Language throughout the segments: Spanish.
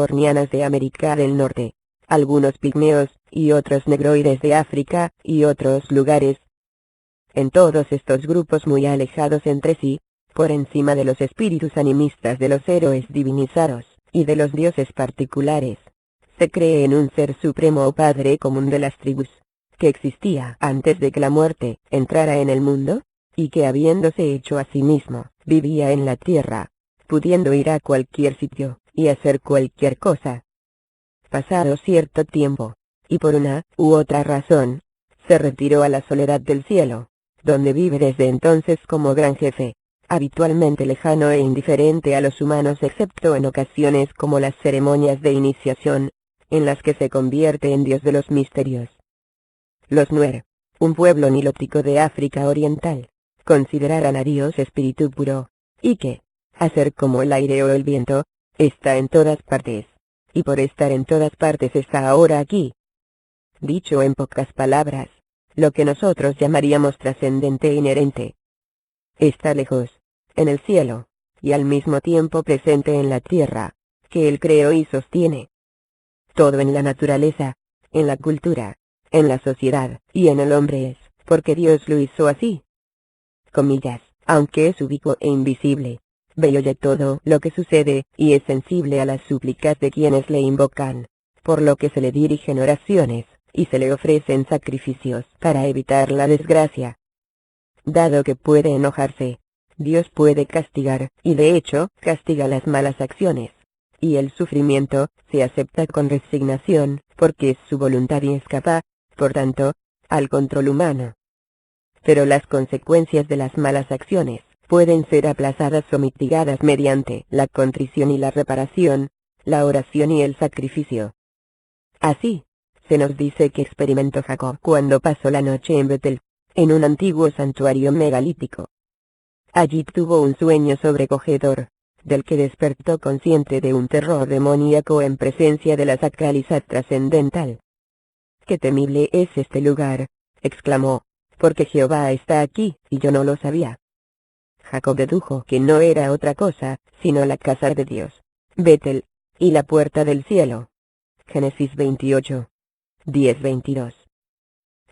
californianas de América del Norte, algunos pigmeos, y otros negroides de África, y otros lugares. En todos estos grupos muy alejados entre sí, por encima de los espíritus animistas de los héroes divinizados, y de los dioses particulares, se cree en un ser supremo o padre común de las tribus, que existía antes de que la muerte entrara en el mundo, y que habiéndose hecho a sí mismo, vivía en la tierra, pudiendo ir a cualquier sitio, y hacer cualquier cosa. Pasado cierto tiempo, y por una u otra razón, se retiró a la soledad del cielo, donde vive desde entonces como gran jefe, habitualmente lejano e indiferente a los humanos excepto en ocasiones como las ceremonias de iniciación, en las que se convierte en dios de los misterios. Los Nuer, un pueblo nilótico de África Oriental, consideran a Dios espíritu puro, y que, a ser como el aire o el viento, está en todas partes, y por estar en todas partes está ahora aquí. Dicho en pocas palabras, lo que nosotros llamaríamos trascendente e inherente, está lejos, en el cielo, y al mismo tiempo presente en la tierra, que él creó y sostiene. Todo en la naturaleza, en la cultura, en la sociedad, y en el hombre es, porque Dios lo hizo así. Comillas, aunque es ubicuo e invisible, ve y oye todo lo que sucede, y es sensible a las súplicas de quienes le invocan, por lo que se le dirigen oraciones, y se le ofrecen sacrificios para evitar la desgracia. Dado que puede enojarse, Dios puede castigar, y de hecho, castiga las malas acciones. Y el sufrimiento se acepta con resignación, porque es su voluntad y escapa, por tanto, al control humano. Pero las consecuencias de las malas acciones pueden ser aplazadas o mitigadas mediante la contrición y la reparación, la oración y el sacrificio. Así, se nos dice que experimentó Jacob cuando pasó la noche en Betel, en un antiguo santuario megalítico. Allí tuvo un sueño sobrecogedor, del que despertó consciente de un terror demoníaco en presencia de la sacralidad trascendental. «¡Qué temible es este lugar!», exclamó, «porque Jehová está aquí, y yo no lo sabía». Jacob dedujo que no era otra cosa, sino la casa de Dios, Betel, y la puerta del cielo. Génesis 28, 10-22.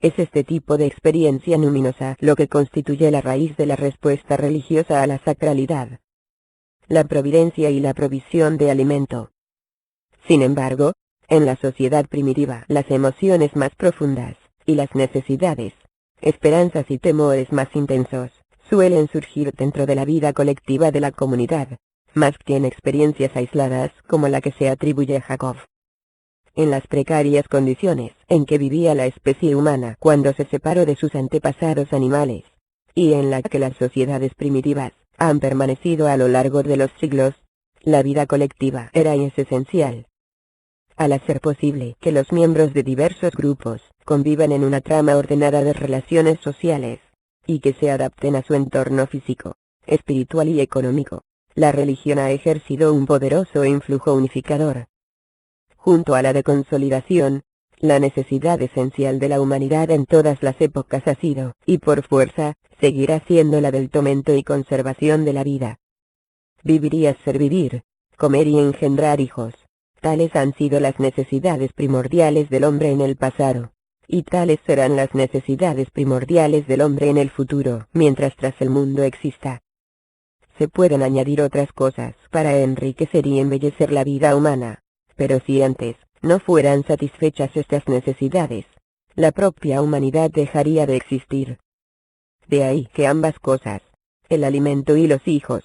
Es este tipo de experiencia luminosa lo que constituye la raíz de la respuesta religiosa a la sacralidad, la providencia y la provisión de alimento. Sin embargo, en la sociedad primitiva las emociones más profundas, y las necesidades, esperanzas y temores más intensos, suelen surgir dentro de la vida colectiva de la comunidad, más que en experiencias aisladas como la que se atribuye a Jacob. En las precarias condiciones en que vivía la especie humana cuando se separó de sus antepasados animales, y en la que las sociedades primitivas han permanecido a lo largo de los siglos, la vida colectiva era y es esencial. Al hacer posible que los miembros de diversos grupos convivan en una trama ordenada de relaciones sociales, y que se adapten a su entorno físico, espiritual y económico, la religión ha ejercido un poderoso influjo unificador. Junto a la de consolidación, la necesidad esencial de la humanidad en todas las épocas ha sido, y por fuerza, seguirá siendo la del fomento y conservación de la vida. Vivir y hacer vivir, comer y engendrar hijos, tales han sido las necesidades primordiales del hombre en el pasado, y tales serán las necesidades primordiales del hombre en el futuro, mientras tras el mundo exista. Se pueden añadir otras cosas para enriquecer y embellecer la vida humana, pero si antes no fueran satisfechas estas necesidades, la propia humanidad dejaría de existir. De ahí que ambas cosas, el alimento y los hijos,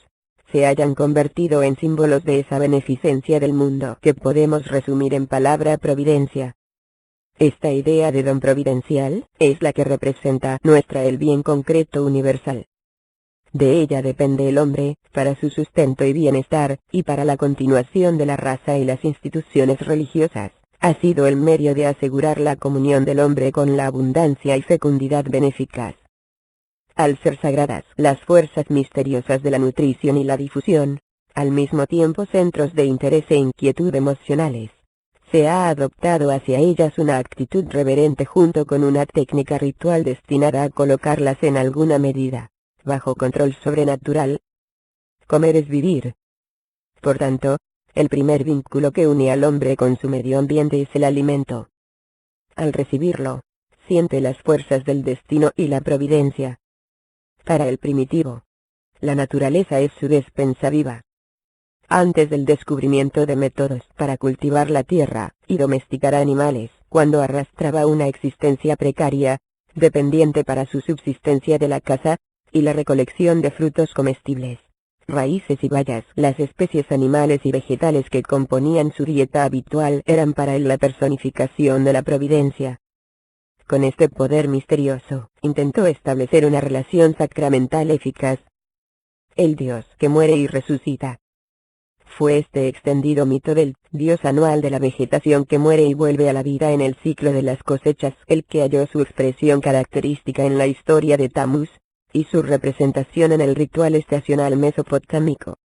se hayan convertido en símbolos de esa beneficencia del mundo que podemos resumir en palabra providencia. Esta idea de don providencial es la que representa nuestra el bien concreto universal. De ella depende el hombre, para su sustento y bienestar, y para la continuación de la raza y las instituciones religiosas. Ha sido el medio de asegurar la comunión del hombre con la abundancia y fecundidad benéficas. Al ser sagradas las fuerzas misteriosas de la nutrición y la difusión, al mismo tiempo centros de interés e inquietud emocionales, se ha adoptado hacia ellas una actitud reverente junto con una técnica ritual destinada a colocarlas en alguna medida bajo control sobrenatural. Comer es vivir. Por tanto, el primer vínculo que une al hombre con su medio ambiente es el alimento. Al recibirlo, siente las fuerzas del destino y la providencia. Para el primitivo, la naturaleza es su despensa viva. Antes del descubrimiento de métodos para cultivar la tierra y domesticar animales, cuando arrastraba una existencia precaria, dependiente para su subsistencia de la caza y la recolección de frutos comestibles, raíces y bayas, las especies animales y vegetales que componían su dieta habitual eran para él la personificación de la providencia. Con este poder misterioso, intentó establecer una relación sacramental eficaz. El Dios que muere y resucita. Fue este extendido mito del Dios anual de la vegetación que muere y vuelve a la vida en el ciclo de las cosechas el que halló su expresión característica en la historia de Tamuz, y su representación en el ritual estacional mesopotámico.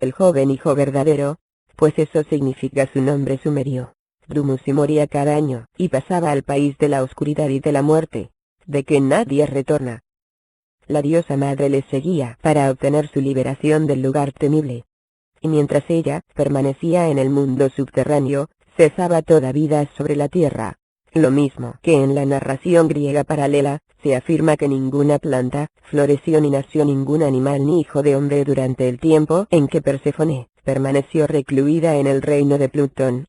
El joven hijo verdadero, pues eso significa su nombre sumerio, Dumuzi moría cada año, y pasaba al país de la oscuridad y de la muerte, de que nadie retorna. La diosa madre le seguía para obtener su liberación del lugar temible. Y mientras ella permanecía en el mundo subterráneo, cesaba toda vida sobre la tierra. Lo mismo que en la narración griega paralela, se afirma que ninguna planta floreció ni nació ningún animal ni hijo de hombre durante el tiempo en que Perséfone permaneció recluida en el reino de Plutón.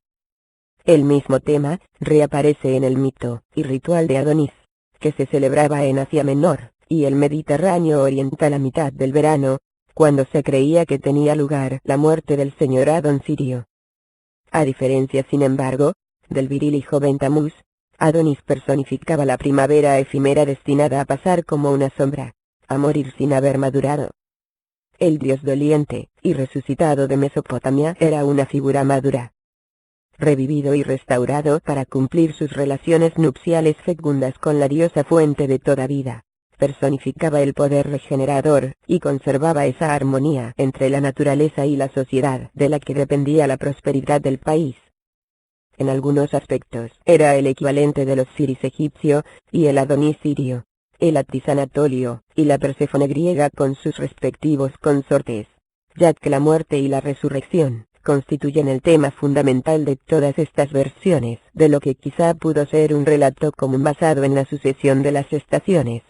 El mismo tema reaparece en el mito y ritual de Adonis, que se celebraba en Asia Menor y el Mediterráneo oriental a mitad del verano, cuando se creía que tenía lugar la muerte del señor Adón Sirio. A diferencia, sin embargo, del viril y joven Tamuz, Adonis personificaba la primavera efímera destinada a pasar como una sombra, a morir sin haber madurado. El dios doliente y resucitado de Mesopotamia era una figura madura, revivido y restaurado para cumplir sus relaciones nupciales fecundas con la diosa fuente de toda vida. Personificaba el poder regenerador, y conservaba esa armonía entre la naturaleza y la sociedad de la que dependía la prosperidad del país. En algunos aspectos, era el equivalente del Osiris egipcio, y el Adonis sirio, el Atis anatolio, y la Perséfone griega con sus respectivos consortes, ya que la muerte y la resurrección constituyen el tema fundamental de todas estas versiones de lo que quizá pudo ser un relato común basado en la sucesión de las estaciones.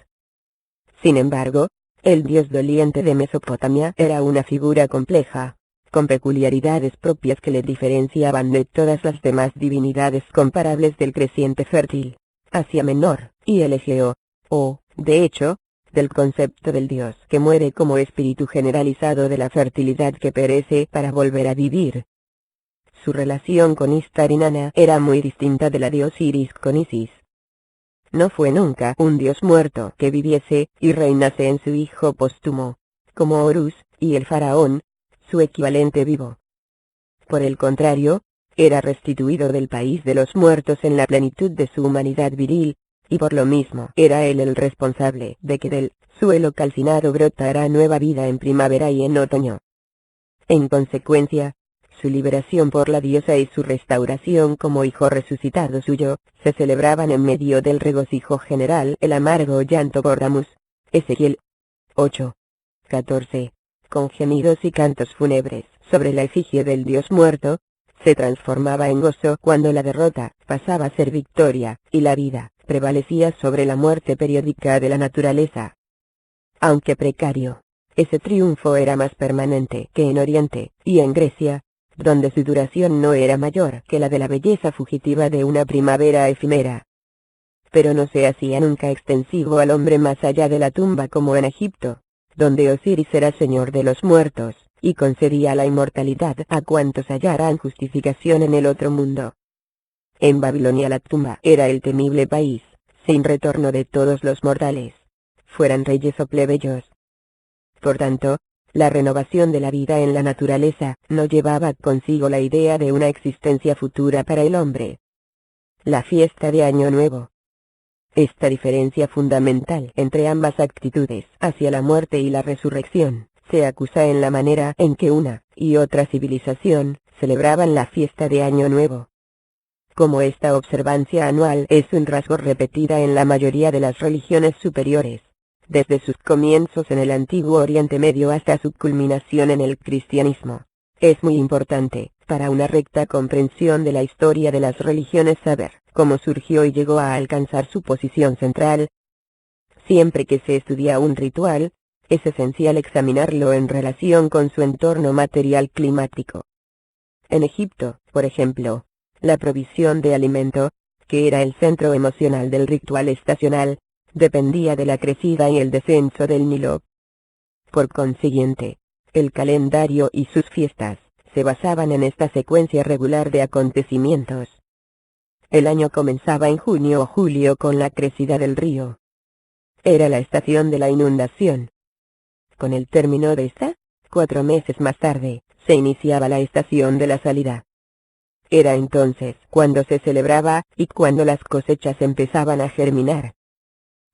Sin embargo, el dios doliente de Mesopotamia era una figura compleja, con peculiaridades propias que le diferenciaban de todas las demás divinidades comparables del creciente fértil, Asia Menor, y el Egeo, o, de hecho, del concepto del dios que muere como espíritu generalizado de la fertilidad que perece para volver a vivir. Su relación con Istar y Nana era muy distinta de la de Osiris con Isis. No fue nunca un dios muerto que viviese y reinase en su hijo póstumo, como Horus y el faraón, su equivalente vivo. Por el contrario, era restituido del país de los muertos en la plenitud de su humanidad viril, y por lo mismo era él el responsable de que del suelo calcinado brotara nueva vida en primavera y en otoño. En consecuencia, su liberación por la diosa y su restauración como hijo resucitado suyo, se celebraban en medio del regocijo general. El amargo llanto por Tamuz, Ezequiel 8:14, con gemidos y cantos fúnebres sobre la efigie del dios muerto, se transformaba en gozo cuando la derrota pasaba a ser victoria, y la vida prevalecía sobre la muerte periódica de la naturaleza. Aunque precario, ese triunfo era más permanente que en Oriente y en Grecia, donde su duración no era mayor que la de la belleza fugitiva de una primavera efímera. Pero no se hacía nunca extensivo al hombre más allá de la tumba como en Egipto, donde Osiris era señor de los muertos, y concedía la inmortalidad a cuantos hallaran justificación en el otro mundo. En Babilonia la tumba era el temible país, sin retorno de todos los mortales, fueran reyes o plebeyos. Por tanto, la renovación de la vida en la naturaleza no llevaba consigo la idea de una existencia futura para el hombre. La fiesta de Año Nuevo. Esta diferencia fundamental entre ambas actitudes hacia la muerte y la resurrección se acusa en la manera en que una y otra civilización celebraban la fiesta de Año Nuevo. Como esta observancia anual es un rasgo repetida en la mayoría de las religiones superiores, desde sus comienzos en el antiguo Oriente Medio hasta su culminación en el cristianismo, Es muy importante, para una recta comprensión de la historia de las religiones, saber cómo surgió y llegó a alcanzar su posición central. Siempre que se estudia un ritual, es esencial examinarlo en relación con su entorno material climático. En Egipto, por ejemplo, la provisión de alimento, que era el centro emocional del ritual estacional, dependía de la crecida y el descenso del Nilo. Por consiguiente, el calendario y sus fiestas se basaban en esta secuencia regular de acontecimientos. El año comenzaba en junio o julio con la crecida del río. Era la estación de la inundación. Con el término de esta, 4 meses más tarde, se iniciaba la estación de la salida. Era entonces cuando se celebraba y cuando las cosechas empezaban a germinar.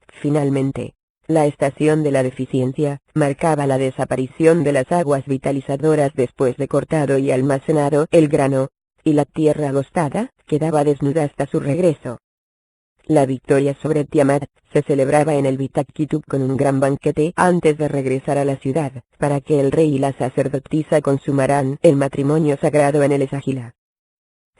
Finalmente, la estación de la deficiencia marcaba la desaparición de las aguas vitalizadoras después de cortado y almacenado el grano, y la tierra agostada quedaba desnuda hasta su regreso. La victoria sobre Tiamat se celebraba en el Vitak-Kitub con un gran banquete antes de regresar a la ciudad, para que el rey y la sacerdotisa consumaran el matrimonio sagrado en el Esagila.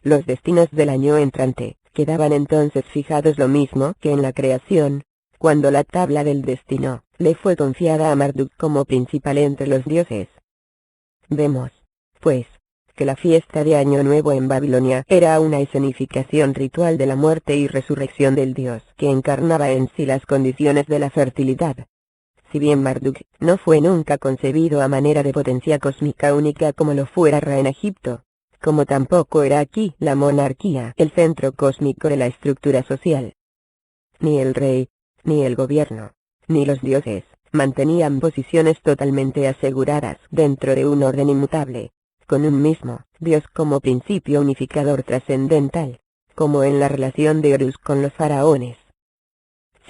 Los destinos del año entrante quedaban entonces fijados, lo mismo que en la creación, cuando la tabla del destino le fue confiada a Marduk como principal entre los dioses. Vemos, pues, que la fiesta de Año Nuevo en Babilonia era una escenificación ritual de la muerte y resurrección del dios que encarnaba en sí las condiciones de la fertilidad. Si bien Marduk no fue nunca concebido a manera de potencia cósmica única como lo fuera Ra en Egipto, como tampoco era aquí la monarquía el centro cósmico de la estructura social. Ni el rey, ni el gobierno, ni los dioses mantenían posiciones totalmente aseguradas dentro de un orden inmutable, con un mismo Dios como principio unificador trascendental, como en la relación de Horus con los faraones.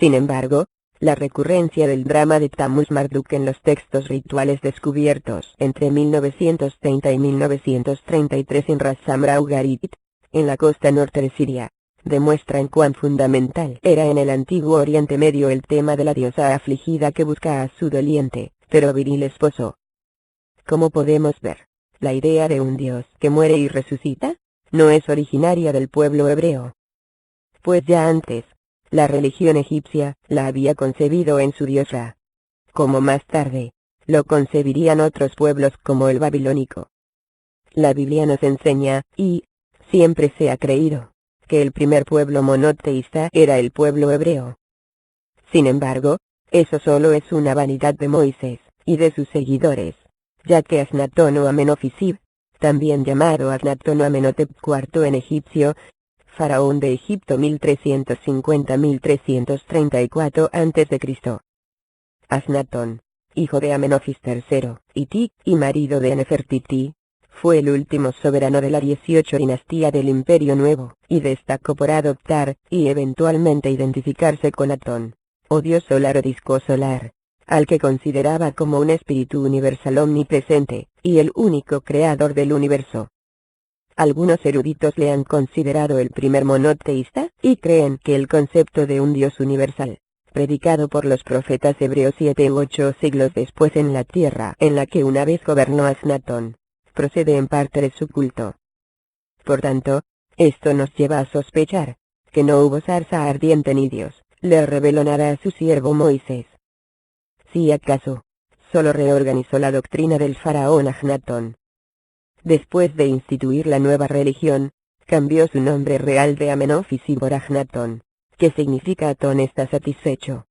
Sin embargo, la recurrencia del drama de Tammuz Marduk en los textos rituales descubiertos entre 1930 y 1933 en Ras Samra Ugarit, en la costa norte de Siria, demuestran cuán fundamental era en el antiguo Oriente Medio el tema de la diosa afligida que busca a su doliente, pero viril esposo. Como podemos ver, la idea de un dios que muere y resucita no es originaria del pueblo hebreo. Pues ya antes, la religión egipcia la había concebido en su dios Ra. Como más tarde, lo concebirían otros pueblos como el babilónico. La Biblia nos enseña, y siempre se ha creído, que el primer pueblo monoteísta era el pueblo hebreo. Sin embargo, eso solo es una vanidad de Moisés y de sus seguidores, ya que Asnatón o Amenofisib, también llamado Asnatón o Amenhotep IV en egipcio, faraón de Egipto 1350-1334 a.C. Asnatón, hijo de Amenofis III, Iti, y marido de Nefertiti, fue el último soberano de la 18 dinastía del Imperio Nuevo, y destacó por adoptar, y eventualmente identificarse con Atón, o dios solar o disco solar, al que consideraba como un espíritu universal omnipresente, y el único creador del universo. Algunos eruditos le han considerado el primer monoteísta, y creen que el concepto de un dios universal, predicado por los profetas hebreos 7 u 8 siglos después en la tierra en la que una vez gobernó Asnatón, procede en parte de su culto. Por tanto, esto nos lleva a sospechar que no hubo zarza ardiente ni Dios le reveló nada a su siervo Moisés. Si acaso, solo reorganizó la doctrina del faraón Akhnatón. Después de instituir la nueva religión, cambió su nombre real de Amenofisib por Akhnatón, que significa Atón está satisfecho.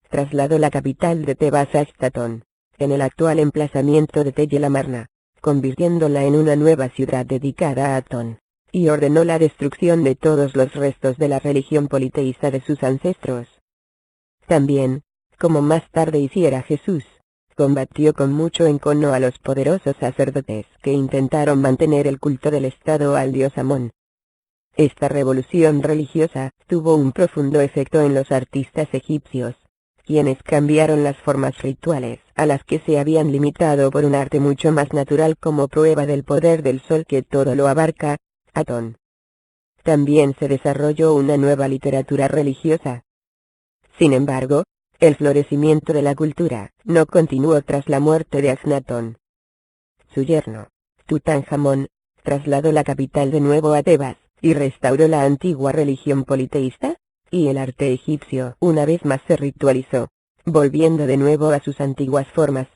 Trasladó la capital de Tebas a Estaton, en el actual emplazamiento de Tell el-Amarna, convirtiéndola en una nueva ciudad dedicada a Atón, y ordenó la destrucción de todos los restos de la religión politeísta de sus ancestros. También, como más tarde hiciera Jesús, combatió con mucho encono a los poderosos sacerdotes que intentaron mantener el culto del Estado al dios Amón. Esta revolución religiosa tuvo un profundo efecto en los artistas egipcios, quienes cambiaron las formas rituales a las que se habían limitado por un arte mucho más natural como prueba del poder del sol que todo lo abarca, Atón. También se desarrolló una nueva literatura religiosa. Sin embargo, el florecimiento de la cultura no continuó tras la muerte de Akhnatón. Su yerno, Tutankamón trasladó la capital de nuevo a Tebas, y restauró la antigua religión politeísta, y el arte egipcio una vez más se ritualizó, volviendo de nuevo a sus antiguas formas.